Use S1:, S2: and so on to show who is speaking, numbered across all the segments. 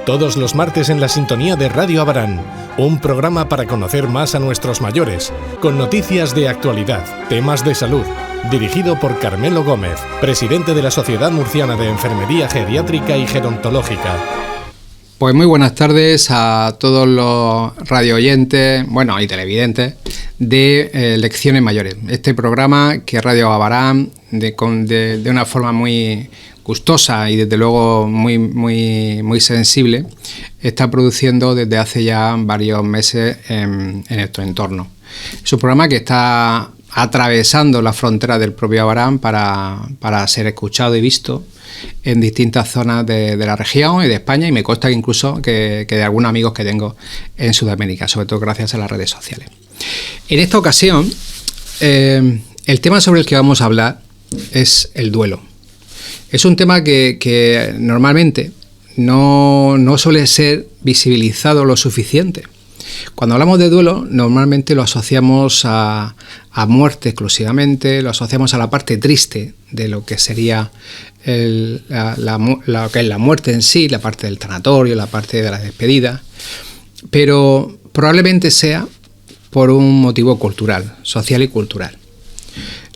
S1: Todos los martes en la sintonía de Radio Abarán, un programa para conocer más a nuestros mayores, con noticias de actualidad, temas de salud, dirigido por Carmelo Gómez, presidente de la Sociedad Murciana de Enfermería Geriátrica y Gerontológica.
S2: Pues muy buenas tardes a todos los radioyentes, y televidentes de Lecciones Mayores. Este programa que Radio Abarán, de una forma muy gustosa y desde luego muy sensible, está produciendo desde hace ya varios meses en nuestro entorno. Es un programa que está atravesando la frontera del propio Abarán para ser escuchado y visto en distintas zonas de la región y de España, y me consta incluso que de algunos amigos que tengo en Sudamérica, sobre todo gracias a las redes sociales. En esta ocasión, el tema sobre el que vamos a hablar es el duelo. Es un tema que normalmente no suele ser visibilizado lo suficiente. Cuando hablamos de duelo, normalmente lo asociamos a muerte exclusivamente, lo asociamos a la parte triste de lo que sería lo que es la muerte en sí, la parte del tanatorio, la parte de la despedida, pero probablemente sea por un motivo cultural, social y cultural.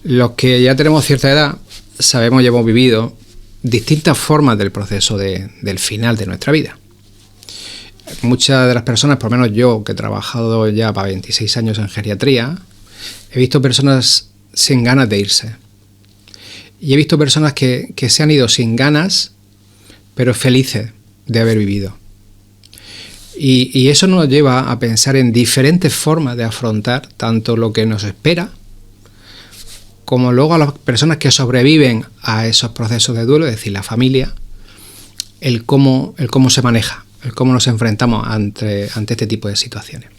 S2: Los que ya tenemos cierta edad sabemos y hemos vivido distintas formas del proceso del final de nuestra vida. Muchas de las personas, por lo menos yo, que he trabajado ya para 26 años en geriatría, he visto personas sin ganas de irse. Y he visto personas que se han ido sin ganas, pero felices de haber vivido. Y eso nos lleva a pensar en diferentes formas de afrontar tanto lo que nos espera, como luego a las personas que sobreviven a esos procesos de duelo, es decir, la familia, el cómo se maneja, el cómo nos enfrentamos ante este tipo de situaciones.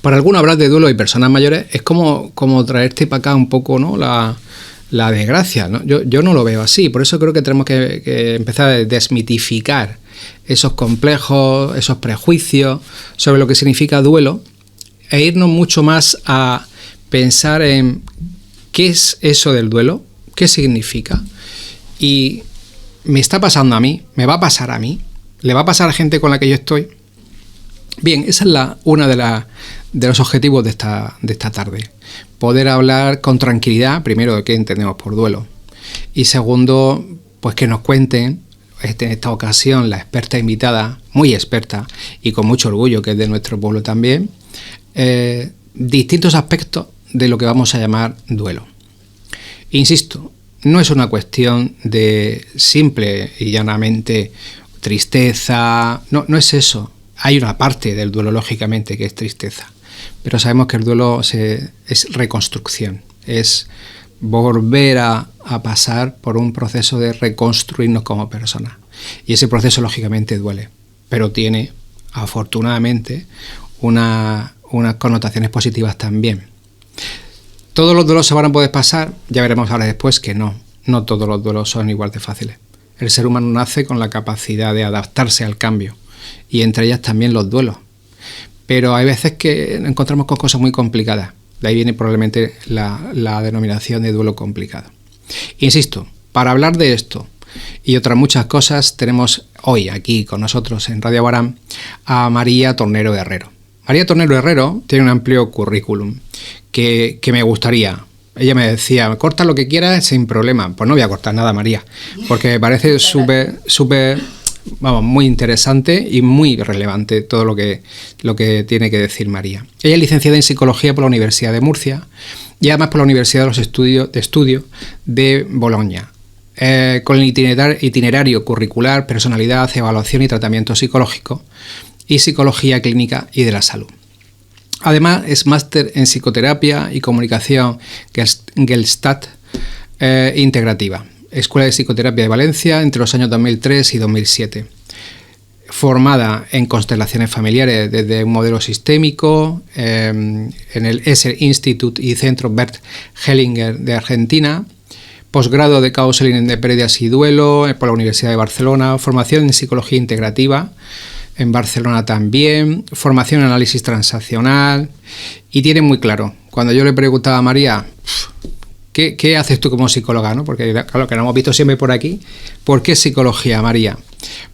S2: Para algunos hablar de duelo y personas mayores es como traerte para acá un poco, ¿no?, la desgracia, ¿no? Yo no lo veo así, por eso creo que tenemos que empezar a desmitificar esos complejos, esos prejuicios sobre lo que significa duelo e irnos mucho más a pensar en qué es eso del duelo, qué significa, y me está pasando a mí, me va a pasar a mí, le va a pasar a gente con la que yo estoy. Bien, esa es uno de los objetivos de esta tarde. Poder hablar con tranquilidad, primero, de qué entendemos por duelo. Y segundo, pues que nos cuenten, en esta ocasión, la experta invitada, muy experta y con mucho orgullo, que es de nuestro pueblo también, distintos aspectos de lo que vamos a llamar duelo. Insisto, no es una cuestión de simple y llanamente tristeza, no es eso. Hay una parte del duelo, lógicamente, que es tristeza, pero sabemos que el duelo es reconstrucción, es volver a pasar por un proceso de reconstruirnos como personas. Y ese proceso, lógicamente, duele, pero tiene, afortunadamente, unas connotaciones positivas también. ¿Todos los duelos se van a poder pasar? Ya veremos ahora después que no todos los duelos son igual de fáciles. El ser humano nace con la capacidad de adaptarse al cambio, y entre ellas también los duelos. Pero hay veces que nos encontramos con cosas muy complicadas. De ahí viene probablemente la denominación de duelo complicado. Insisto, para hablar de esto y otras muchas cosas, tenemos hoy aquí con nosotros en Radio Abarán a María Tornero Herrero. María Tornero Herrero tiene un amplio currículum que me gustaría. Ella me decía, corta lo que quieras sin problema. Pues no voy a cortar nada, María, porque me parece súper, muy interesante y muy relevante todo lo que tiene que decir María. Ella es licenciada en Psicología por la Universidad de Murcia y además por la Universidad de los Estudios de Bolonia, con el itinerario curricular, personalidad, evaluación y tratamiento psicológico y psicología clínica y de la salud. Además, es máster en psicoterapia y comunicación Gestalt integrativa, Escuela de Psicoterapia de Valencia, entre los años 2003 y 2007. Formada en constelaciones familiares desde un modelo sistémico en el Esser Institute y Centro Bert Hellinger de Argentina. Posgrado de Counseling de Pérdidas y Duelo por la Universidad de Barcelona. Formación en Psicología Integrativa en Barcelona también, formación en análisis transaccional, y tiene muy claro, cuando yo le preguntaba a María, ¿qué haces tú como psicóloga?, ¿no? Porque claro, que lo hemos visto siempre por aquí, ¿por qué psicología, María?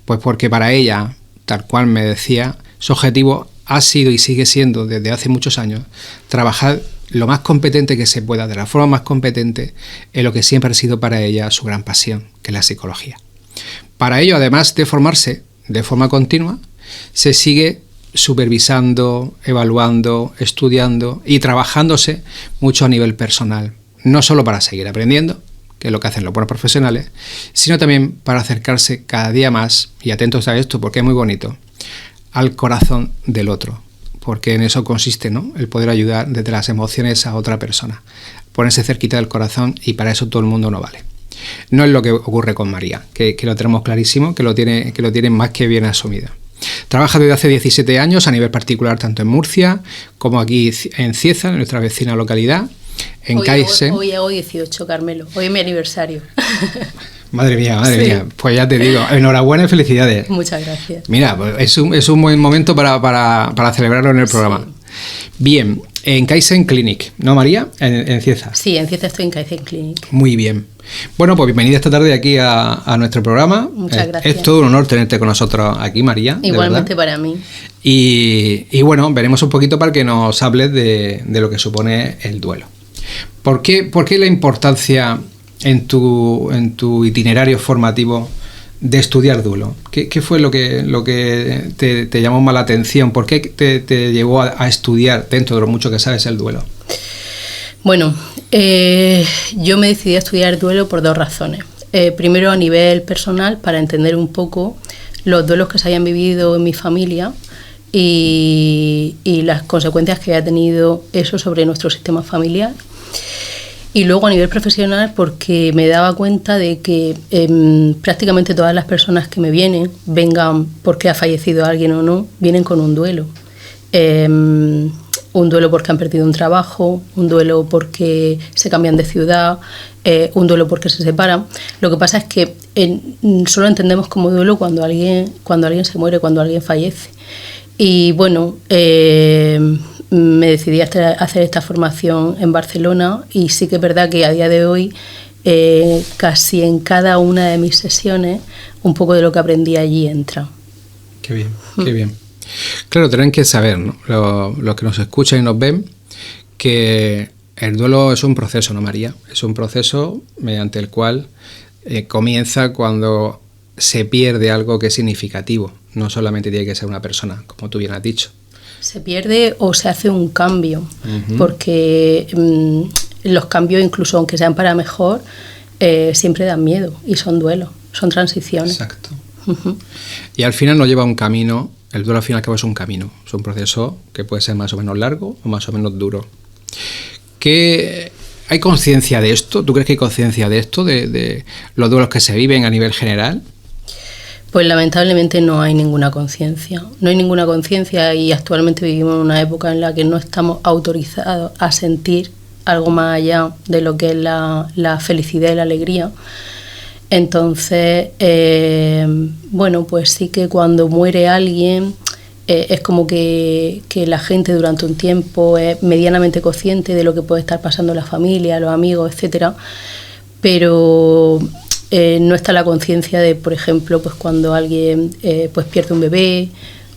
S2: Pues porque para ella, tal cual me decía, su objetivo ha sido y sigue siendo desde hace muchos años trabajar lo más competente que se pueda, de la forma más competente, en lo que siempre ha sido para ella su gran pasión, que es la psicología. Para ello, además de formarse de forma continua, se sigue supervisando, evaluando, estudiando y trabajándose mucho a nivel personal, no solo para seguir aprendiendo, que es lo que hacen los buenos profesionales, sino también para acercarse cada día más, y atentos a esto porque es muy bonito, al corazón del otro, porque en eso consiste, ¿no?, el poder ayudar desde las emociones a otra persona, ponerse cerquita del corazón, y para eso todo el mundo no vale. No es lo que ocurre con María, que lo tenemos clarísimo, que lo tiene más que bien asumido. Trabaja desde hace 17 años a nivel particular, tanto en Murcia como aquí en Cieza, en nuestra vecina localidad, en Kaizen.
S3: Hoy hago 18, Carmelo, hoy es mi aniversario.
S2: Madre mía, pues ya te digo, enhorabuena y felicidades.
S3: Muchas gracias.
S2: Mira, pues es un buen momento para celebrarlo en el programa. Sí. Bien, en Kaizen Clinic, ¿no, María? En Cieza.
S3: Sí, en Cieza estoy en Kaizen Clinic.
S2: Muy bien. Bueno, pues bienvenida esta tarde aquí a nuestro programa.
S3: Muchas gracias.
S2: Es todo un honor tenerte con nosotros aquí, María.
S3: Igualmente para mí.
S2: Y bueno, veremos un poquito para que nos hables de lo que supone el duelo. ¿Por qué la importancia en tu itinerario formativo de estudiar duelo? ¿Qué fue lo que te llamó más la atención? ¿Por qué te llevó a estudiar, dentro de lo mucho que sabes, el duelo?
S3: Bueno, yo me decidí a estudiar duelo por dos razones. Primero, a nivel personal, para entender un poco los duelos que se habían vivido en mi familia y las consecuencias que ha tenido eso sobre nuestro sistema familiar. Y luego a nivel profesional, porque me daba cuenta de que prácticamente todas las personas que me vienen, vengan porque ha fallecido alguien o no, vienen con un duelo. Un duelo porque han perdido un trabajo, un duelo porque se cambian de ciudad, un duelo porque se separan. Lo que pasa es que solo entendemos como duelo cuando alguien se muere, cuando alguien fallece. Y bueno, me decidí a hacer esta formación en Barcelona, y sí que es verdad que a día de hoy casi en cada una de mis sesiones un poco de lo que aprendí allí entra.
S2: Qué bien, qué bien. Claro, tienen que saber, ¿no?, los que nos escuchan y nos ven, que el duelo es un proceso, ¿no, María? Es un proceso mediante el cual comienza cuando se pierde algo que es significativo. No solamente tiene que ser una persona, como tú bien has dicho.
S3: Se pierde o se hace un cambio, porque los cambios, incluso aunque sean para mejor, siempre dan miedo y son duelos, son transiciones.
S2: Exacto. Y al final nos lleva a un camino. El duelo al fin y al cabo es un camino, es un proceso que puede ser más o menos largo o más o menos duro. ¿Hay conciencia de esto? ¿Tú crees que hay conciencia de esto, de los duelos que se viven a nivel general?
S3: Pues lamentablemente no hay ninguna conciencia. No hay ninguna conciencia, y actualmente vivimos en una época en la que no estamos autorizados a sentir algo más allá de lo que es la felicidad y la alegría. Entonces, bueno, pues sí que cuando muere alguien es como que la gente durante un tiempo es medianamente consciente de lo que puede estar pasando la familia, los amigos, etcétera, pero no está la conciencia de, por ejemplo, pues cuando alguien pues pierde un bebé,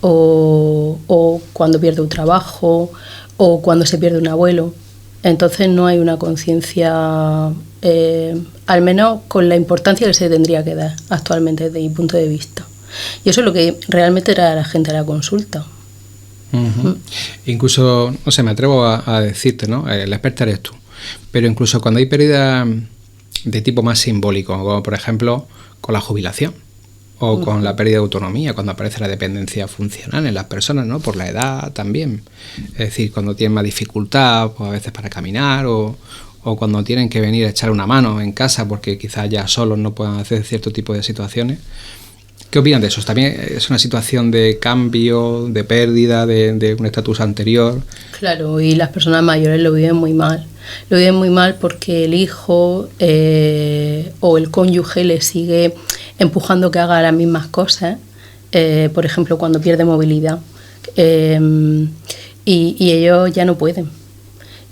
S3: o cuando pierde un trabajo, o cuando se pierde un abuelo. Entonces no hay una conciencia, al menos con la importancia que se tendría que dar actualmente desde mi punto de vista. Y eso es lo que realmente trae a la gente a la consulta.
S2: Incluso, no sé, me atrevo a decirte, ¿no? La experta eres tú. Pero incluso cuando hay pérdida de tipo más simbólico, como por ejemplo con la jubilación o con la pérdida de autonomía, cuando aparece la dependencia funcional en las personas, ¿no?, por la edad también. Es decir, cuando tienen más dificultad, pues a veces para caminar, o cuando tienen que venir a echar una mano en casa porque quizás ya solos no puedan hacer cierto tipo de situaciones. ¿Qué opinan de eso? ¿También es una situación de cambio, de pérdida de un estatus anterior? Claro,
S3: y las personas mayores lo viven muy mal. Lo viven muy mal porque el hijo o el cónyuge le sigue empujando que haga las mismas cosas, por ejemplo, cuando pierde movilidad, y ellos ya no pueden.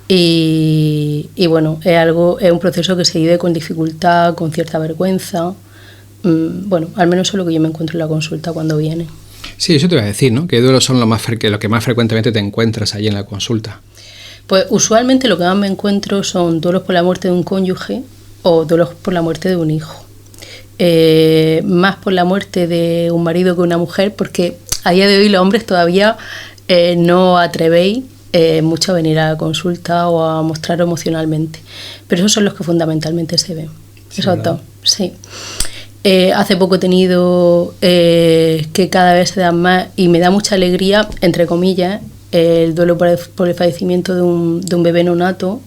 S3: Y bueno, es un proceso que se vive con dificultad, con cierta vergüenza, bueno, al menos eso es lo que yo me encuentro en la consulta cuando viene.
S2: Sí, eso te iba a decir, ¿no? ¿Qué duelos son lo que más frecuentemente te encuentras allí en la consulta?
S3: Pues usualmente lo que más me encuentro son duelos por la muerte de un cónyuge o duelos por la muerte de un hijo. Más por la muerte de un marido que una mujer, porque a día de hoy los hombres todavía no atrevéis mucho a venir a la consulta o a mostrar emocionalmente. Pero esos son los que fundamentalmente se ven.
S2: Sí,
S3: esos
S2: ¿verdad?
S3: dos, sí. Hace poco he tenido que cada vez se dan más y me da mucha alegría, entre comillas, el duelo por el fallecimiento de un bebé neonato,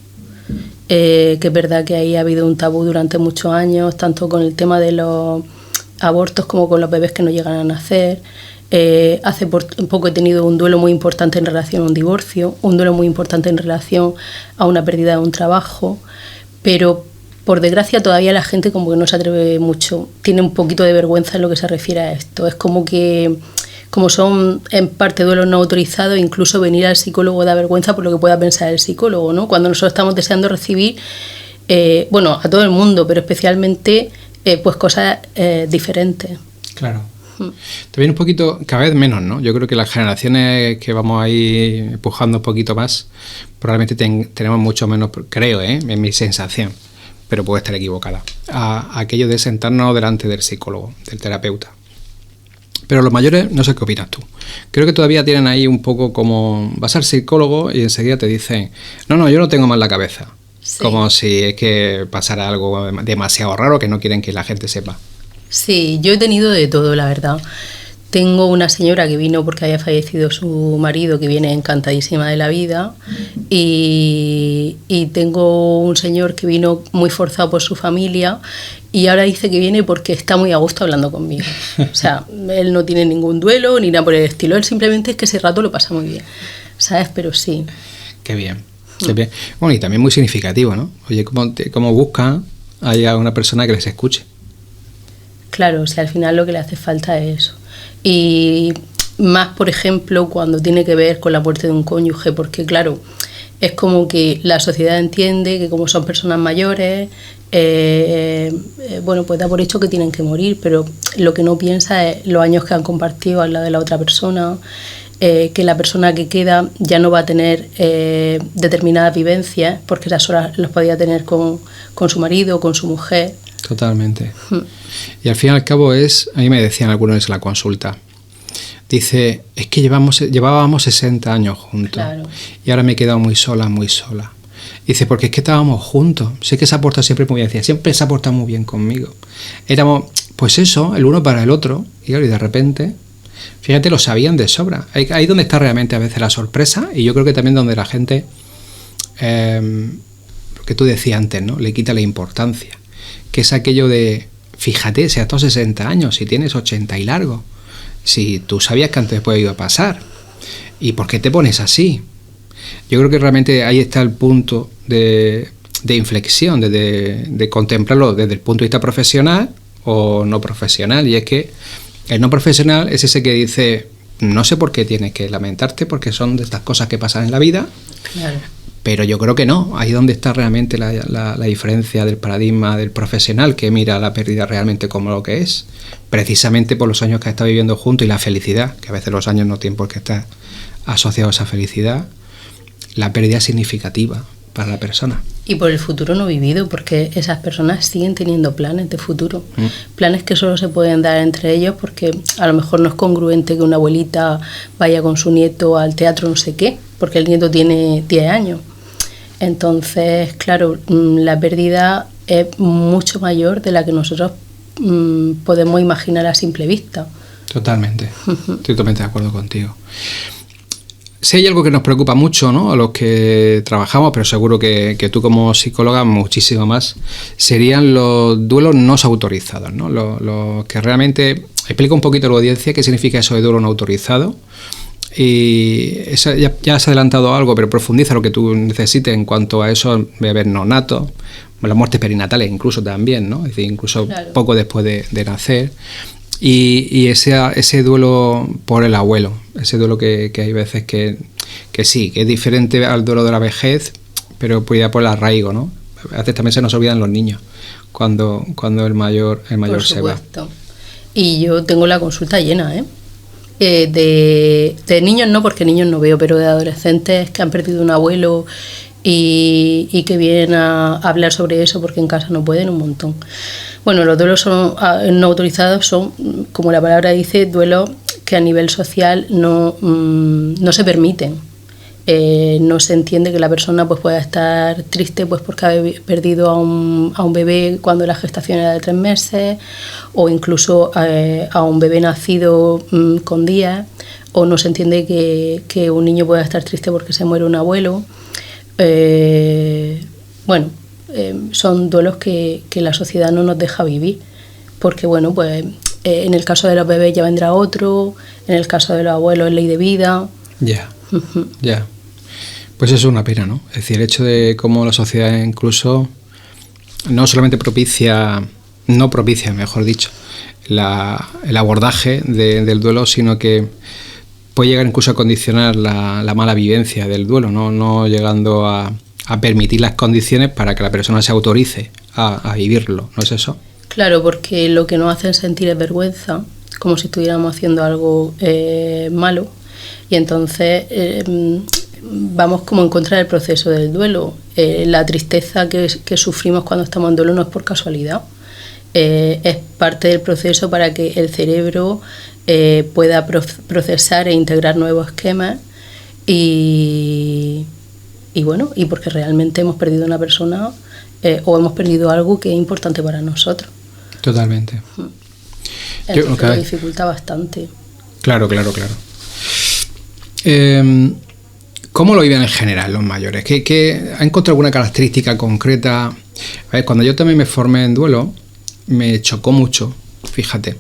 S3: que es verdad que ahí ha habido un tabú durante muchos años, tanto con el tema de los abortos como con los bebés que no llegan a nacer. Hace poco he tenido un duelo muy importante en relación a un divorcio, un duelo muy importante en relación a una pérdida de un trabajo, pero por desgracia todavía la gente como que no se atreve mucho, tiene un poquito de vergüenza en lo que se refiere a esto. Es como que, como son en parte duelos no autorizados, incluso venir al psicólogo da vergüenza por lo que pueda pensar el psicólogo, ¿no? Cuando nosotros estamos deseando recibir, bueno, a todo el mundo, pero especialmente pues cosas diferentes.
S2: Claro. También un poquito, cada vez menos, ¿no? Yo creo que las generaciones que vamos ahí empujando un poquito más, probablemente tenemos mucho menos, creo, en mi sensación, pero puede estar equivocada, a aquello de sentarnos delante del psicólogo, del terapeuta. Pero los mayores, no sé qué opinas tú. Creo que todavía tienen ahí un poco como, vas al psicólogo y enseguida te dicen, no, yo no tengo más la cabeza. Sí. Como si es que pasara algo demasiado raro que no quieren que la gente sepa.
S3: Sí, yo he tenido de todo, la verdad. Tengo una señora que vino porque había fallecido su marido, que viene encantadísima de la vida, y tengo un señor que vino muy forzado por su familia y ahora dice que viene porque está muy a gusto hablando conmigo. O sea, él no tiene ningún duelo ni nada por el estilo, él simplemente es que ese rato lo pasa muy bien, ¿sabes? Pero sí.
S2: Qué bien. Qué bien. Bueno, y también muy significativo, ¿no? Oye, ¿cómo buscan a una persona que les escuche?
S3: Claro, o sea, al final lo que le hace falta es eso. Y más, por ejemplo, cuando tiene que ver con la muerte de un cónyuge, porque claro, es como que la sociedad entiende que como son personas mayores, bueno, pues da por hecho que tienen que morir, pero lo que no piensa es los años que han compartido al lado de la otra persona, que la persona que queda ya no va a tener determinadas vivencias, porque esas horas las podía tener con su marido, con su mujer.
S2: Totalmente. Y al fin y al cabo a mí me decían algunos en la consulta, dice, es que llevábamos 60 años juntos, claro, y ahora me he quedado muy sola. Dice, porque es que estábamos juntos, sé que se ha portado siempre muy bien, decía, siempre se ha portado muy bien conmigo. Éramos, pues eso, el uno para el otro, y de repente, fíjate, lo sabían de sobra. Ahí donde está realmente a veces la sorpresa, y yo creo que también donde la gente, lo que tú decías antes, ¿no? Le quita la importancia, que es aquello de, fíjate, si hasta 60 años, si tienes 80 y largo, si tú sabías que antes después iba a pasar, ¿y por qué te pones así? Yo creo que realmente ahí está el punto de inflexión, de contemplarlo desde el punto de vista profesional o no profesional, y es que el no profesional es ese que dice, no sé por qué tienes que lamentarte, porque son de estas cosas que pasan en la vida. Claro. Pero yo creo que no, ahí es donde está realmente la diferencia del paradigma del profesional, que mira la pérdida realmente como lo que es, precisamente por los años que ha estado viviendo juntos y la felicidad, que a veces los años no tienen por qué estar asociados a esa felicidad, la pérdida es significativa para la persona.
S3: Y por el futuro no vivido, porque esas personas siguen teniendo planes de futuro, planes que solo se pueden dar entre ellos, porque a lo mejor no es congruente que una abuelita vaya con su nieto al teatro no sé qué, porque el nieto tiene 10 años. Entonces, claro, la pérdida es mucho mayor de la que nosotros podemos imaginar a simple vista.
S2: Totalmente, estoy totalmente de acuerdo contigo. Si hay algo que nos preocupa mucho, ¿no?, a los que trabajamos, pero seguro que tú como psicóloga muchísimo más, serían los duelos no autorizados, ¿no? Los que realmente explica un poquito a la audiencia qué significa eso de duelo no autorizado. Y eso ya has adelantado algo, pero profundiza lo que tú necesites en cuanto a esos bebés neonatos, las muertes perinatales incluso también, ¿no? Es decir, incluso claro, poco después de nacer. Y ese duelo por el abuelo, ese duelo que hay veces que sí, que es diferente al duelo de la vejez, pero pues ya por el arraigo, ¿no? A veces también se nos olvidan los niños, cuando el mayor se va.
S3: Y yo tengo la consulta llena, de niños no, porque niños no veo, pero de adolescentes que han perdido un abuelo y que vienen a hablar sobre eso porque en casa no pueden, un montón. Bueno, los duelos no autorizados son, como la palabra dice, duelos que a nivel social no se permiten. No se entiende que la persona pues pueda estar triste pues porque ha perdido a un bebé cuando la gestación era de 3 meses, o incluso a un bebé nacido con días, o no se entiende que un niño pueda estar triste porque se muere un abuelo. Son duelos que la sociedad no nos deja vivir, porque bueno, pues en el caso de los bebés ya vendrá otro, en el caso de los abuelos es ley de vida.
S2: Ya. Pues eso es una pena, ¿no? Es decir, el hecho de cómo la sociedad incluso no solamente no propicia, mejor dicho, el abordaje del duelo, sino que puede llegar incluso a condicionar la mala vivencia del duelo, no llegando a permitir las condiciones para que la persona se autorice a vivirlo, ¿no es eso?
S3: Claro, porque lo que nos hacen sentir es vergüenza, como si estuviéramos haciendo algo malo, y entonces vamos como en contra del proceso del duelo. La tristeza que sufrimos cuando estamos en duelo no es por casualidad, es parte del proceso para que el cerebro pueda procesar e integrar nuevos esquemas y porque realmente hemos perdido una persona o hemos perdido algo que es importante para nosotros.
S2: Totalmente.
S3: Entonces lo dificulta bastante.
S2: Claro. ¿Cómo lo viven en general los mayores? ¿Ha encontrado alguna característica concreta? A ver, cuando yo también me formé en duelo, me chocó mucho, fíjate.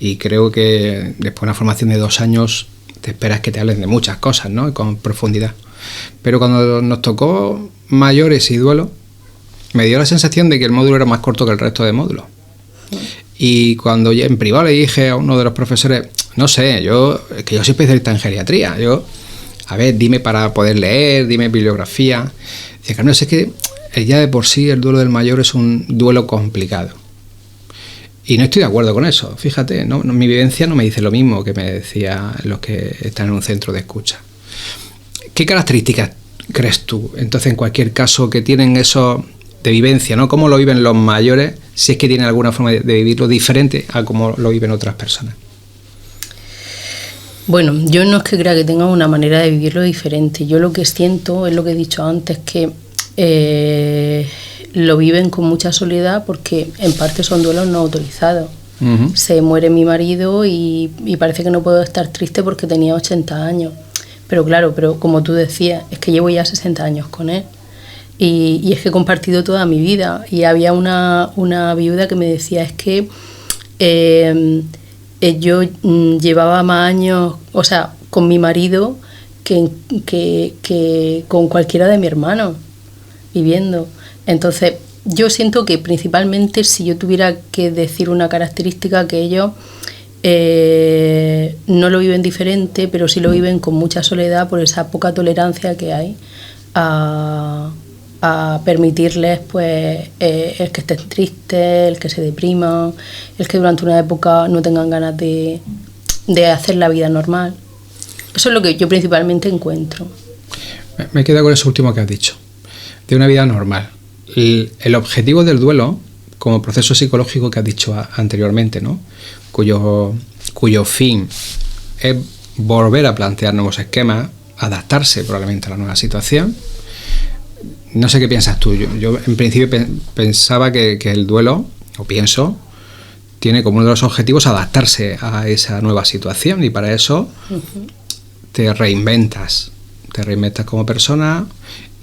S2: Y creo que después de una formación de 2 años te esperas que te hablen de muchas cosas, ¿no? Con profundidad. Pero cuando nos tocó mayores y duelo, me dio la sensación de que el módulo era más corto que el resto de módulos. Y cuando ya en privado le dije a uno de los profesores, no sé, yo soy especialista en geriatría, a ver, dime para poder leer, dime bibliografía. Dice, Carmen, es que ya de por sí el duelo del mayor es un duelo complicado. Y no estoy de acuerdo con eso, fíjate, mi vivencia no me dice lo mismo que me decía los que están en un centro de escucha. ¿Qué características crees tú, entonces, en cualquier caso, que tienen eso de vivencia, ¿no? ¿Cómo lo viven los mayores, si es que tienen alguna forma de vivirlo diferente a cómo lo viven otras personas?
S3: Bueno, yo no es que crea que tengan una manera de vivirlo diferente. Yo lo que siento es lo que he dicho antes, que lo viven con mucha soledad porque en parte son duelos no autorizados. Uh-huh. Se muere mi marido y parece que no puedo estar triste porque tenía 80 años. Pero claro, como tú decías, es que llevo ya 60 años con él. Y es que he compartido toda mi vida. Y había una viuda que me decía, es que yo llevaba más años, o sea, con mi marido que con cualquiera de mis hermanos viviendo. Entonces, yo siento que principalmente, si yo tuviera que decir una característica, que ellos no lo viven diferente, pero sí lo viven con mucha soledad por esa poca tolerancia que hay a permitirles pues el que estén tristes, el que se depriman, el que durante una época no tengan ganas de hacer la vida normal. Eso es lo que yo principalmente encuentro.
S2: Me quedo con eso último que has dicho, de una vida normal. El objetivo del duelo, como proceso psicológico que has dicho anteriormente, ¿no? cuyo fin es volver a plantear nuevos esquemas, adaptarse probablemente a la nueva situación. No sé qué piensas tú. Yo en principio pensaba que el duelo, o pienso, tiene como uno de los objetivos adaptarse a esa nueva situación, y para eso te reinventas como persona,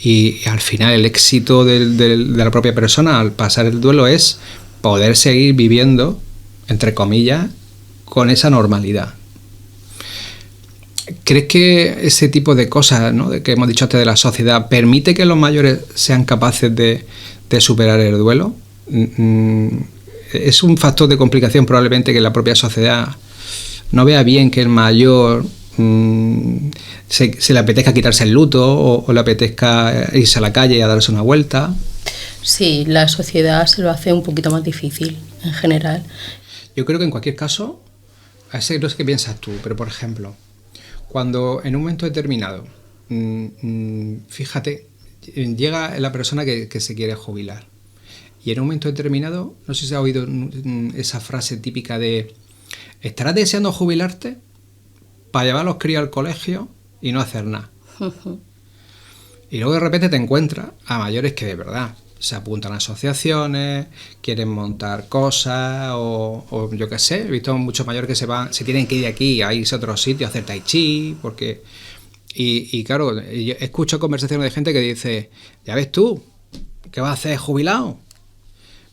S2: y al final el éxito de la propia persona al pasar el duelo es poder seguir viviendo, entre comillas, con esa normalidad. ¿Crees que ese tipo de cosas, ¿no?, que hemos dicho antes de la sociedad, permite que los mayores sean capaces de superar el duelo? Es un factor de complicación probablemente que la propia sociedad no vea bien que el mayor se le apetezca quitarse el luto o le apetezca irse a la calle a darse una vuelta.
S3: Sí, la sociedad se lo hace un poquito más difícil en general.
S2: Yo creo que en cualquier caso, no sé qué piensas tú, pero por ejemplo, cuando en un momento determinado, fíjate, llega la persona que se quiere jubilar y en un momento determinado, no sé si has oído esa frase típica de ¿estarás deseando jubilarte para llevar a los críos al colegio y no hacer nada? Y luego de repente te encuentras a mayores que de verdad se apuntan a asociaciones, quieren montar cosas o yo qué sé, he visto muchos mayores que se tienen que ir de aquí a irse a otro sitio a hacer tai chi, porque y claro, yo escucho conversaciones de gente que dice, ya ves tú, ¿qué vas a hacer jubilado?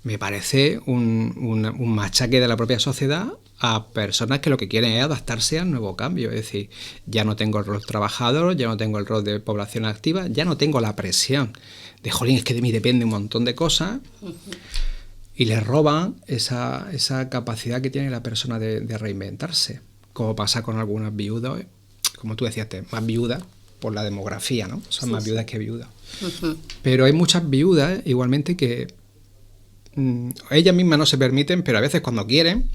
S2: Me parece un machaque de la propia sociedad a personas que lo que quieren es adaptarse al nuevo cambio. Es decir, ya no tengo el rol trabajador, ya no tengo el rol de población activa, ya no tengo la presión de, jolín, es que de mí depende un montón de cosas. Y les roban esa capacidad que tiene la persona de reinventarse. Como pasa con algunas viudas, como tú decías, más viudas por la demografía, ¿no? Son más viudas que viudas. Pero hay muchas viudas igualmente que ellas mismas no se permiten, pero a veces cuando quieren,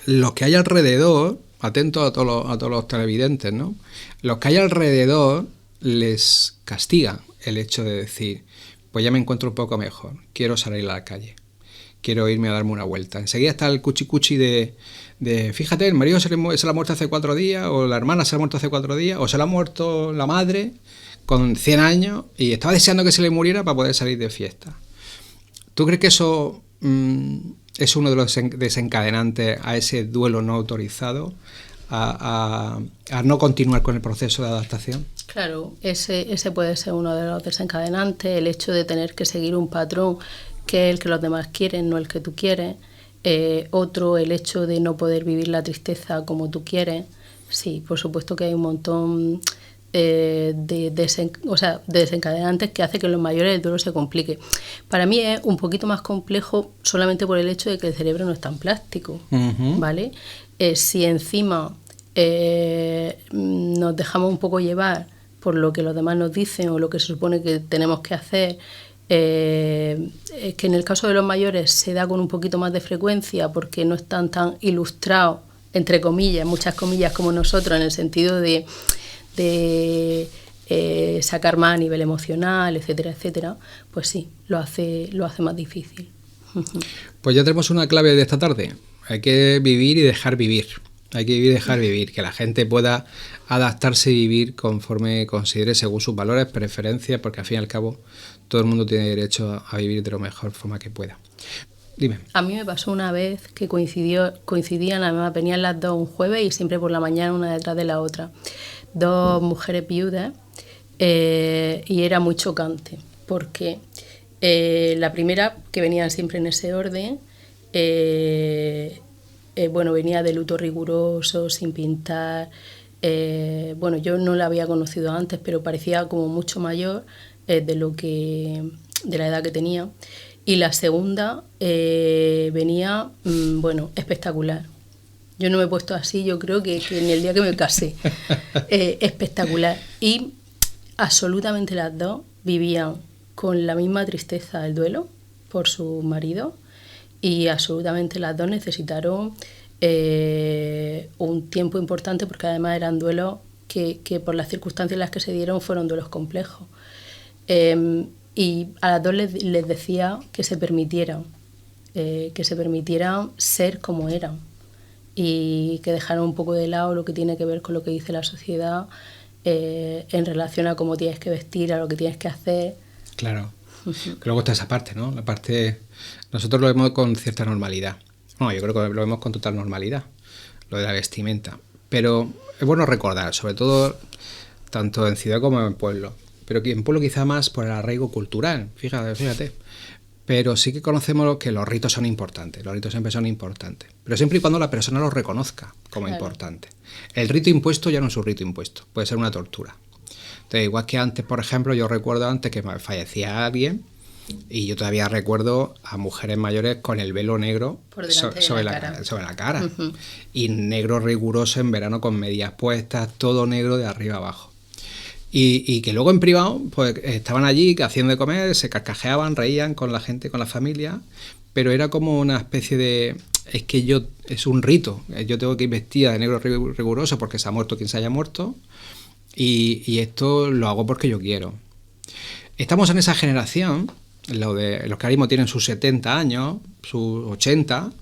S2: los que hay alrededor, atentos a todos los televidentes, ¿no? Los que hay alrededor les castigan el hecho de decir, pues ya me encuentro un poco mejor, quiero salir a la calle, quiero irme a darme una vuelta. Enseguida está el cuchi de fíjate, el marido se le ha muerto hace 4 días, o la hermana se le ha muerto hace 4 días, o se le ha muerto la madre con 100 años y estaba deseando que se le muriera para poder salir de fiesta. ¿Tú crees que eso es uno de los desencadenantes a ese duelo no autorizado, a no continuar con el proceso de adaptación?
S3: Claro, ese puede ser uno de los desencadenantes, el hecho de tener que seguir un patrón que es el que los demás quieren, no el que tú quieres. Otro, el hecho de no poder vivir la tristeza como tú quieres. Sí, por supuesto que hay un montón de desencadenantes que hace que en los mayores el duelo se complique. Para mí es un poquito más complejo solamente por el hecho de que el cerebro no es tan plástico, ¿vale? Si encima nos dejamos un poco llevar por lo que los demás nos dicen o lo que se supone que tenemos que hacer, que en el caso de los mayores se da con un poquito más de frecuencia porque no están tan ilustrados, entre comillas, muchas comillas, como nosotros, en el sentido de sacar más a nivel emocional, etcétera, etcétera, pues sí, lo hace más difícil.
S2: Pues ya tenemos una clave de esta tarde. Hay que vivir y dejar vivir. Hay que vivir y dejar vivir, que la gente pueda adaptarse y vivir conforme considere, según sus valores, preferencias, porque al fin y al cabo todo el mundo tiene derecho a vivir de la mejor forma que pueda. Dime.
S3: A mí me pasó una vez que coincidían, además venían las dos un jueves y siempre por la mañana una detrás de la otra. 2 mujeres viudas y era muy chocante porque la primera, que venían siempre en ese orden, venía de luto riguroso, sin pintar. Yo no la había conocido antes, pero parecía como mucho mayor de la edad que tenía. Y la segunda venía, espectacular. Yo no me he puesto así, yo creo que ni el día que me casé. Espectacular. Y absolutamente las dos vivían con la misma tristeza del duelo por su marido y absolutamente las dos necesitaron un tiempo importante porque además eran duelos que por las circunstancias en las que se dieron fueron duelos complejos. Y a las dos les decía que se permitieran ser como eran y que dejaran un poco de lado lo que tiene que ver con lo que dice la sociedad en relación a cómo tienes que vestir, a lo que tienes que hacer.
S2: Claro. Que luego está esa parte, ¿no? La parte, nosotros lo vemos con cierta normalidad. Bueno, yo creo que lo vemos con total normalidad, lo de la vestimenta. Pero es bueno recordar, sobre todo tanto en ciudad como en pueblo. Pero en pueblo quizá más por el arraigo cultural, fíjate. Pero sí que conocemos que los ritos son importantes, los ritos siempre son importantes. Pero siempre y cuando la persona los reconozca como importantes. El rito impuesto ya no es un rito impuesto, puede ser una tortura. Entonces, igual que antes, por ejemplo, yo recuerdo antes que fallecía alguien y yo todavía recuerdo a mujeres mayores con el velo negro sobre la cara. Uh-huh. Y negro riguroso en verano con medias puestas, todo negro de arriba abajo. Y que luego en privado pues estaban allí haciendo de comer, se carcajeaban, reían con la gente, con la familia, pero era como una especie de... es un rito, yo tengo que ir vestida de negro riguroso porque se ha muerto quien se haya muerto, y esto lo hago porque yo quiero. Estamos en esa generación, los que ahora mismo tienen sus 70 años, sus 80,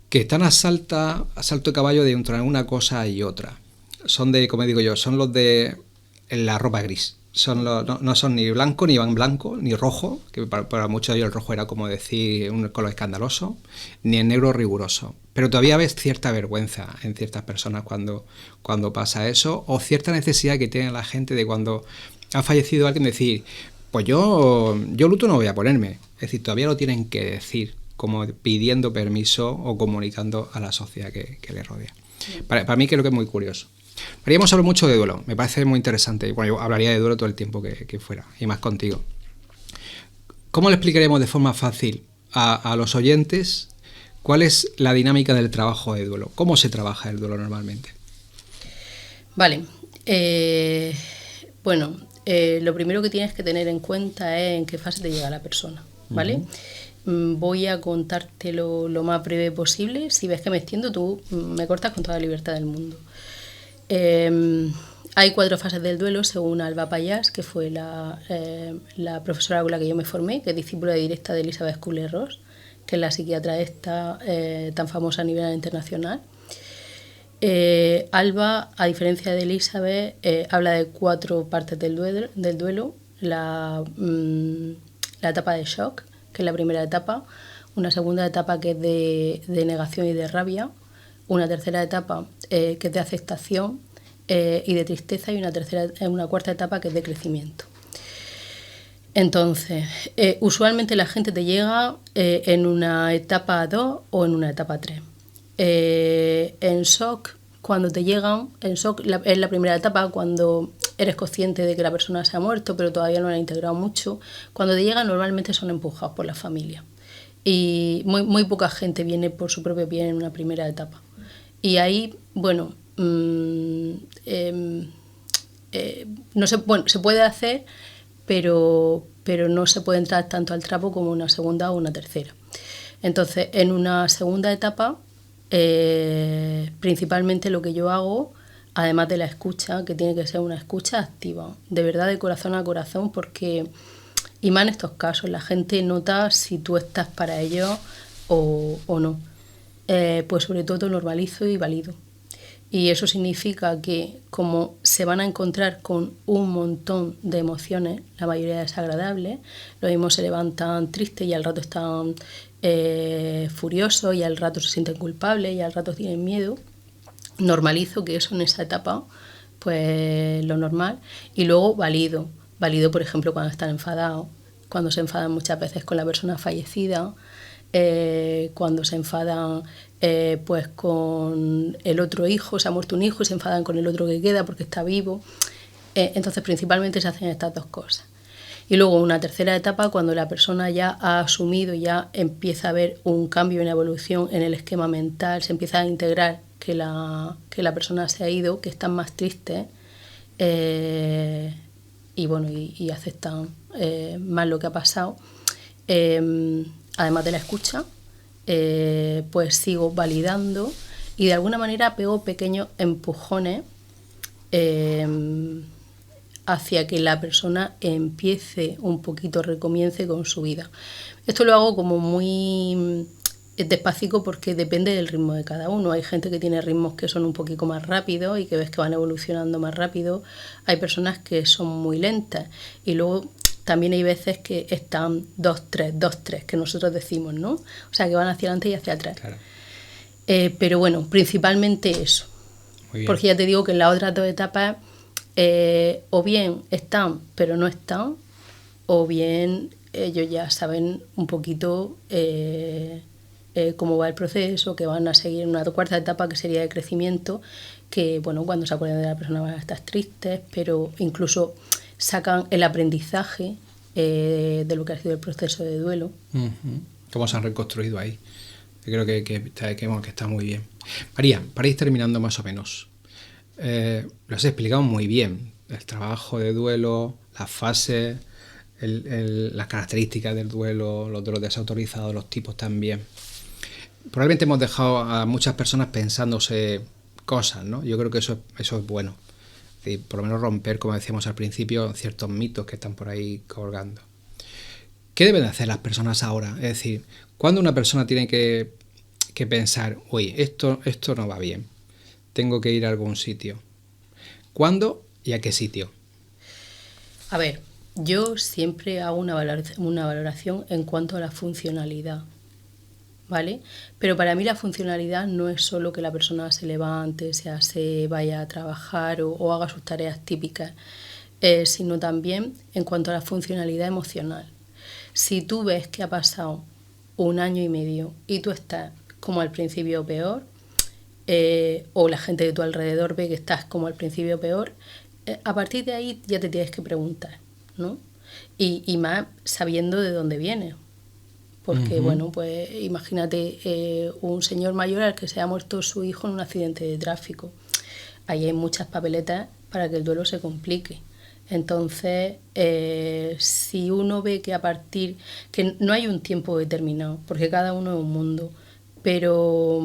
S2: que están a salto de caballo de entre una cosa y otra. Son de, como digo yo, son los de la ropa gris. No son ni blanco, ni van blanco, ni rojo, que para muchos de ellos el rojo era como decir un color escandaloso, ni el negro riguroso. Pero todavía ves cierta vergüenza en ciertas personas cuando pasa eso, o cierta necesidad que tiene la gente de cuando ha fallecido alguien decir, pues yo luto no voy a ponerme. Es decir, todavía lo tienen que decir, como pidiendo permiso o comunicando a la sociedad que les rodea. Para mí creo que es muy curioso. María, hemos hablado mucho de duelo, me parece muy interesante. Bueno, yo hablaría de duelo todo el tiempo que fuera, y más contigo. ¿Cómo le explicaremos de forma fácil a los oyentes cuál es la dinámica del trabajo de duelo? ¿Cómo se trabaja el duelo normalmente?
S3: Vale. Lo primero que tienes que tener en cuenta es en qué fase te llega la persona, ¿vale? Voy a contártelo lo más breve posible. Si ves que me extiendo, tú me cortas con toda la libertad del mundo. Hay 4 fases del duelo según Alba Pallás, que fue la profesora con la que yo me formé, que es discípula directa de Elizabeth Kubler-Ross, que es la psiquiatra esta tan famosa a nivel internacional. Alba, a diferencia de Elizabeth, habla de 4 partes del duelo. La etapa de shock, que es la primera etapa, una segunda etapa que es de negación y de rabia, una tercera etapa que es de aceptación y de tristeza, y una cuarta etapa que es de crecimiento. Entonces, usualmente la gente te llega en una etapa 2 o en una etapa 3. En shock, cuando te llegan, es la primera etapa, cuando eres consciente de que la persona se ha muerto, pero todavía no la ha integrado mucho. Cuando te llegan, normalmente son empujados por la familia. Y muy poca gente viene por su propio pie en una primera etapa. Y ahí, se puede hacer, pero no se puede entrar tanto al trapo como una segunda o una tercera. Entonces, en una segunda etapa, principalmente lo que yo hago, además de la escucha, que tiene que ser una escucha activa, de verdad, de corazón a corazón, porque, y más en estos casos, la gente nota si tú estás para ellos o no. Pues sobre todo normalizo y valido. Y eso significa que como se van a encontrar con un montón de emociones, la mayoría desagradables, los mismos se levantan tristes y al rato están furiosos, y al rato se sienten culpables y al rato tienen miedo, normalizo que eso en esa etapa, pues lo normal, y luego valido, por ejemplo, cuando están enfadados, cuando se enfadan muchas veces con la persona fallecida, cuando se enfadan pues con el otro hijo, se ha muerto un hijo y se enfadan con el otro que queda porque está vivo. Entonces principalmente se hacen estas 2 cosas. Y luego una tercera etapa, cuando la persona ya ha asumido, ya empieza a haber un cambio, una evolución en el esquema mental, se empieza a integrar que la persona se ha ido, que están más tristes, y aceptan más lo que ha pasado. Además de la escucha, pues sigo validando y de alguna manera pego pequeños empujones hacia que la persona empiece un poquito, recomience con su vida. Esto lo hago como muy despacito porque depende del ritmo de cada uno. Hay gente que tiene ritmos que son un poquito más rápidos y que ves que van evolucionando más rápido. Hay personas que son muy lentas y luego también hay veces que están 2-3, que nosotros decimos, ¿no? O sea, que van hacia adelante y hacia atrás. Claro. Pero bueno, principalmente eso. Muy bien. Porque ya te digo que en las otras 2 etapas o bien están, pero no están, o bien ellos ya saben un poquito cómo va el proceso, que van a seguir en una cuarta etapa que sería de crecimiento, que bueno, cuando se acuerdan de la persona van a estar tristes, pero incluso sacan el aprendizaje de lo que ha sido el proceso de duelo.
S2: ¿Cómo se han reconstruido ahí? Yo creo que está muy bien. María, para ir terminando más o menos, lo has explicado muy bien. el trabajo de duelo, las fases, las características del duelo, los duelos desautorizados, los tipos también. Probablemente hemos dejado a muchas personas pensándose cosas, ¿no? Yo creo que eso es bueno. Es decir, por lo menos romper, como decíamos al principio, ciertos mitos que están por ahí colgando. ¿Qué deben hacer las personas ahora? Es decir, ¿cuándo una persona tiene que pensar, uy, esto no va bien, tengo que ir a algún sitio? ¿Cuándo y a qué sitio?
S3: A ver, yo siempre hago una valoración en cuanto a la funcionalidad, ¿vale? Pero para mí la funcionalidad no es solo que la persona se levante, se vaya a trabajar o haga sus tareas típicas, sino también en cuanto a la funcionalidad emocional. Si tú ves que ha pasado 1 año y medio y tú estás como al principio peor, o la gente de tu alrededor ve que estás como al principio peor, a partir de ahí ya te tienes que preguntar, ¿no? Y más sabiendo de dónde vienes. Porque, bueno, pues imagínate un señor mayor al que se ha muerto su hijo en un accidente de tráfico. Ahí hay muchas papeletas para que el duelo se complique. Entonces, si uno ve que que no hay un tiempo determinado, porque cada uno es un mundo, pero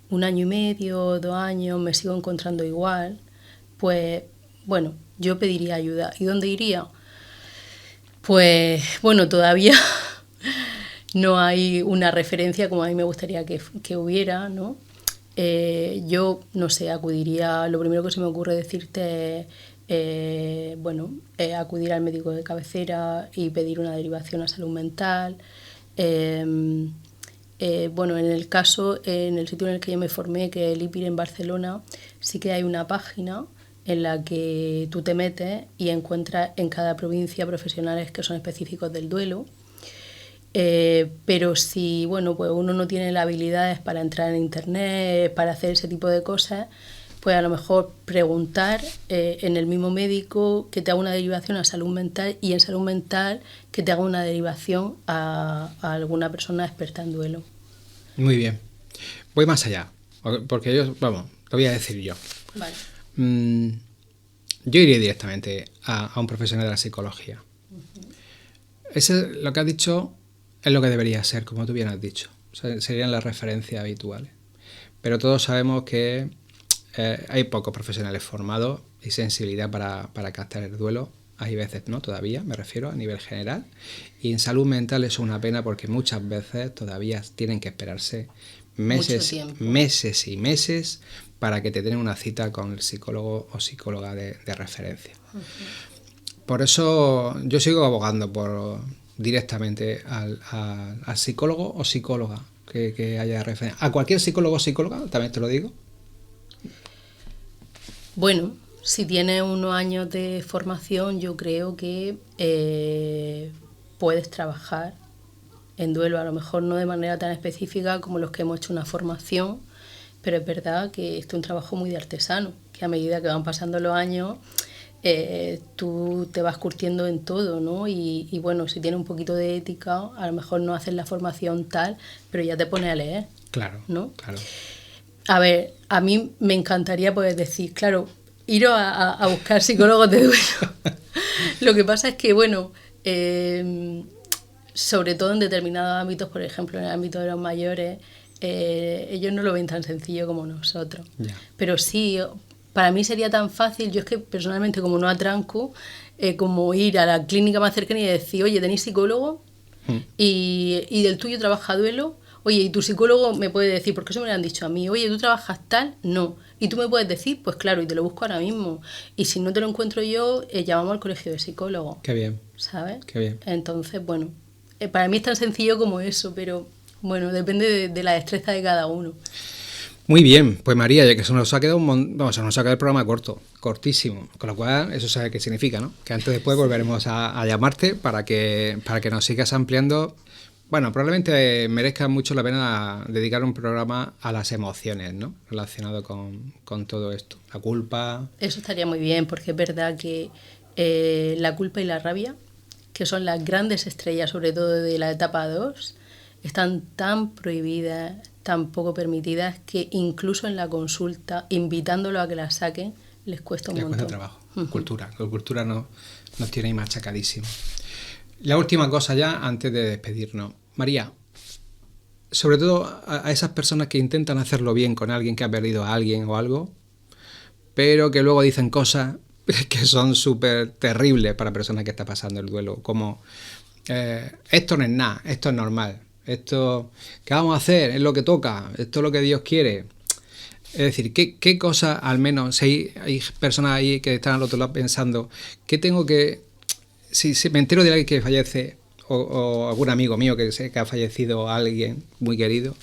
S3: 1 año y medio, 2 años, me sigo encontrando igual, pues, bueno, yo pediría ayuda. ¿Y dónde iría? Pues, bueno, todavía no hay una referencia como a mí me gustaría que hubiera, ¿no? Yo, no sé, acudiría, lo primero que se me ocurre decirte es, acudir al médico de cabecera y pedir una derivación a salud mental. En el sitio en el que yo me formé, que es el IPIR en Barcelona, sí que hay una página en la que tú te metes y encuentras en cada provincia profesionales que son específicos del duelo. Pero si pues uno no tiene las habilidades para entrar en internet, para hacer ese tipo de cosas, pues a lo mejor preguntar en el mismo médico que te haga una derivación a salud mental, y en salud mental que te haga una derivación a alguna persona experta en duelo.
S2: Muy bien. Voy más allá, porque lo voy a decir yo.
S3: Vale.
S2: Yo iría directamente a un profesional de la psicología. Lo que has dicho es lo que debería ser, como tú bien has dicho. O sea, serían las referencias habituales. Pero todos sabemos que hay pocos profesionales formados y sensibilidad para captar el duelo. Hay veces no, todavía, me refiero a nivel general. Y en salud mental eso es una pena, porque muchas veces todavía tienen que esperarse meses y meses para que te den una cita con el psicólogo o psicóloga de referencia. Por eso yo sigo abogando por directamente al psicólogo o psicóloga que haya referencia. A cualquier psicólogo o psicóloga, también te lo digo.
S3: Bueno, si tienes unos años de formación, yo creo que puedes trabajar en duelo, a lo mejor no de manera tan específica como los que hemos hecho una formación, pero es verdad que esto es un trabajo muy de artesano, que a medida que van pasando los años tú te vas curtiendo en todo, ¿no? Y bueno, si tienes un poquito de ética, a lo mejor no haces la formación tal, pero ya te pones a leer.
S2: Claro,
S3: ¿no?
S2: Claro.
S3: A ver, a mí me encantaría poder decir, claro, ir a buscar psicólogos de duelo. Lo que pasa es que, sobre todo en determinados ámbitos, por ejemplo, en el ámbito de los mayores, ellos no lo ven tan sencillo como nosotros. Yeah. Pero sí, para mí sería tan fácil, yo es que personalmente como no atranco, como ir a la clínica más cercana y decir, oye, ¿tenéis psicólogo? Y del tuyo trabaja duelo. Oye, ¿y tu psicólogo me puede decir? Porque eso me lo han dicho a mí. Oye, ¿tú trabajas tal? No. ¿Y tú me puedes decir? Pues claro, y te lo busco ahora mismo. Y si no te lo encuentro yo, llamamos al colegio de psicólogos.
S2: Qué bien.
S3: ¿Sabes?
S2: Qué bien.
S3: Entonces, para mí es tan sencillo como eso, pero depende de la destreza de cada uno.
S2: Muy bien, pues María, ya que se nos ha quedado se nos ha quedado el programa cortísimo, con lo cual eso sabe qué significa, ¿no? Que antes o después volveremos a llamarte para que nos sigas ampliando. Bueno, probablemente merezca mucho la pena dedicar un programa a las emociones, ¿no? Relacionado con todo esto, la culpa.
S3: Eso estaría muy bien, porque es verdad que la culpa y la rabia, que son las grandes estrellas, sobre todo de la etapa 2, están tan prohibidas, tan poco permitidas, que incluso en la consulta, invitándolo a que la saquen, les cuesta un
S2: les
S3: montón.
S2: cuesta trabajo. Cultura nos tiene ahí machacadísimo. La última cosa ya, antes de despedirnos. María, sobre todo a esas personas que intentan hacerlo bien con alguien que ha perdido a alguien o algo, pero que luego dicen cosas que son súper terribles para la persona que está pasando el duelo, como esto no es nada, esto es normal, esto, ¿qué vamos a hacer? Es lo que toca, esto es lo que Dios quiere. Es decir, ¿qué cosas, al menos, si hay personas ahí que están al otro lado pensando, ¿qué tengo que, si me entero de alguien que fallece, o algún amigo mío que sé que ha fallecido alguien muy querido,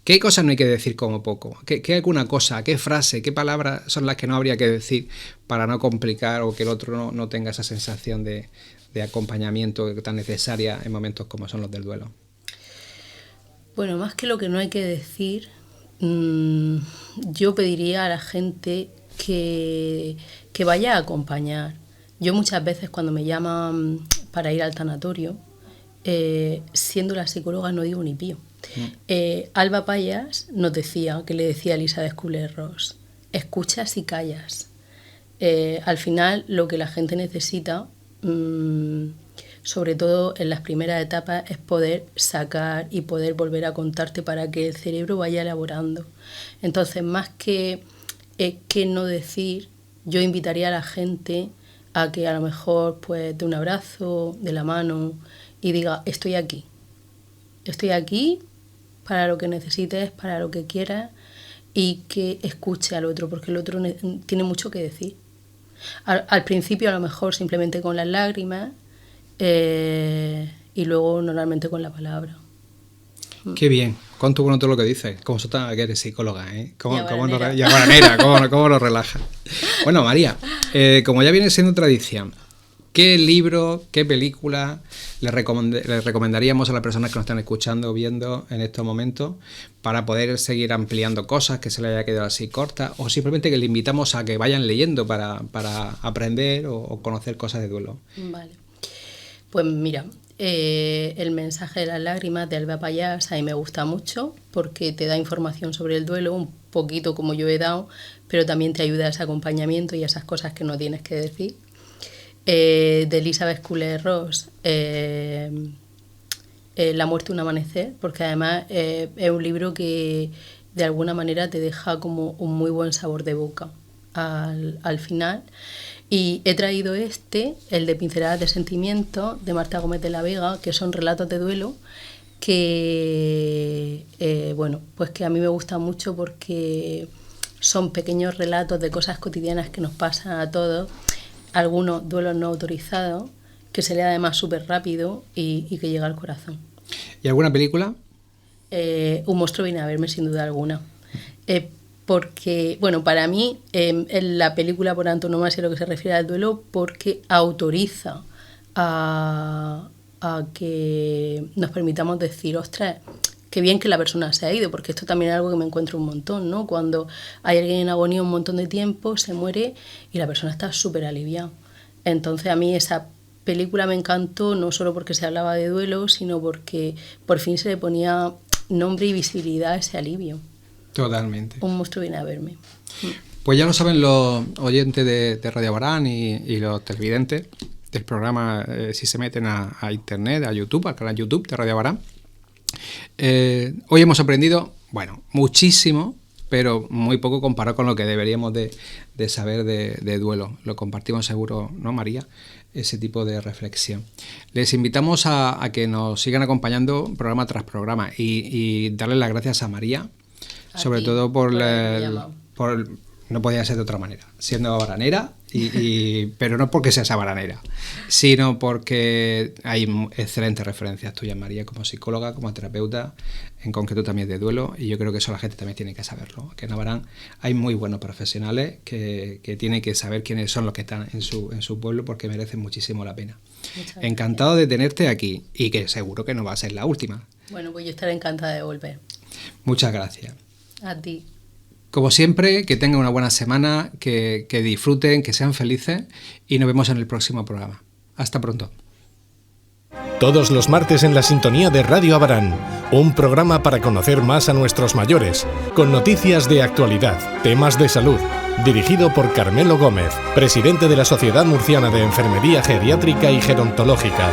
S2: ¿qué cosas no hay que decir como poco? ¿Qué alguna cosa, qué frase, qué palabras son las que no habría que decir para no complicar o que el otro no tenga esa sensación de acompañamiento tan necesaria en momentos como son los del duelo?
S3: Bueno, más que lo que no hay que decir, yo pediría a la gente que vaya a acompañar. Yo muchas veces cuando me llaman para ir al tanatorio, siendo la psicóloga no digo ni pío. Alba Payas nos decía, que le decía a Elizabeth Kubler-Ross, escuchas y callas. Al final lo que la gente necesita, sobre todo en las primeras etapas, es poder sacar y poder volver a contarte para que el cerebro vaya elaborando. Entonces, más que no decir, yo invitaría a la gente a que a lo mejor pues de un abrazo, de la mano, y diga, estoy aquí para lo que necesites, para lo que quieras, y que escuche al otro, porque el otro tiene mucho que decir. Al principio a lo mejor simplemente con las lágrimas, y luego normalmente con la palabra.
S2: Qué bien, cuánto bueno todo lo que dices, como sota que eres psicóloga, ¿eh? Cómo lo relaja. Bueno, María, como ya viene siendo tradición, ¿qué libro, qué película le recomendaríamos a las personas que nos están escuchando o viendo en estos momentos para poder seguir ampliando cosas que se les haya quedado así cortas, o simplemente que le invitamos a que vayan leyendo para aprender o conocer cosas de duelo?
S3: Vale, pues mira, El mensaje de las lágrimas de Alba Payas a mí me gusta mucho porque te da información sobre el duelo, un poquito como yo he dado, pero también te ayuda a ese acompañamiento y a esas cosas que no tienes que decir. De Elizabeth Kubler-Ross, La muerte un amanecer, porque además es un libro que de alguna manera te deja como un muy buen sabor de boca al final. Y he traído el de Pinceladas de Sentimiento, de Marta Gómez de la Vega, que son relatos de duelo, que pues que a mí me gustan mucho porque son pequeños relatos de cosas cotidianas que nos pasan a todos, algunos duelos no autorizados, que se lee además súper rápido y que llega al corazón.
S2: ¿Y alguna película?
S3: Un monstruo viene a verme, sin duda alguna. Porque, bueno, para mí, la película por antonomasia, lo que se refiere al duelo, porque autoriza a que nos permitamos decir, ostras, qué bien que la persona se ha ido, porque esto también es algo que me encuentro un montón, ¿no? Cuando hay alguien en agonía un montón de tiempo, se muere y la persona está súper aliviada. Entonces a mí esa película me encantó, no solo porque se hablaba de duelo, sino porque por fin se le ponía nombre y visibilidad a ese alivio.
S2: Totalmente.
S3: Un monstruo viene a verme.
S2: Pues ya lo saben los oyentes de Radio Abarán y los televidentes del programa, si se meten a internet, a YouTube, al canal YouTube de Radio Abarán. Hoy hemos aprendido, muchísimo, pero muy poco comparado con lo que deberíamos de saber de duelo. Lo compartimos seguro, ¿no, María? Ese tipo de reflexión. Les invitamos a que nos sigan acompañando programa tras programa y darle las gracias a María, sobre todo por no podía ser de otra manera, siendo baranera, pero no porque seas baranera, sino porque hay excelentes referencias tuyas, María, como psicóloga, como terapeuta, en concreto también de duelo, y yo creo que eso la gente también tiene que saberlo, que en Abarán hay muy buenos profesionales que tienen que saber quiénes son los que están en su pueblo, porque merecen muchísimo la pena. Encantado de tenerte aquí, y que seguro que no va a ser la última.
S3: Bueno, pues yo estaré encantada de volver.
S2: Muchas gracias.
S3: A ti.
S2: Como siempre, que tengan una buena semana, que disfruten, que sean felices y nos vemos en el próximo programa. Hasta pronto.
S1: Todos los martes en la sintonía de Radio Abarán, un programa para conocer más a nuestros mayores, con noticias de actualidad, temas de salud, dirigido por Carmelo Gómez, presidente de la Sociedad Murciana de Enfermería Geriátrica y Gerontológica.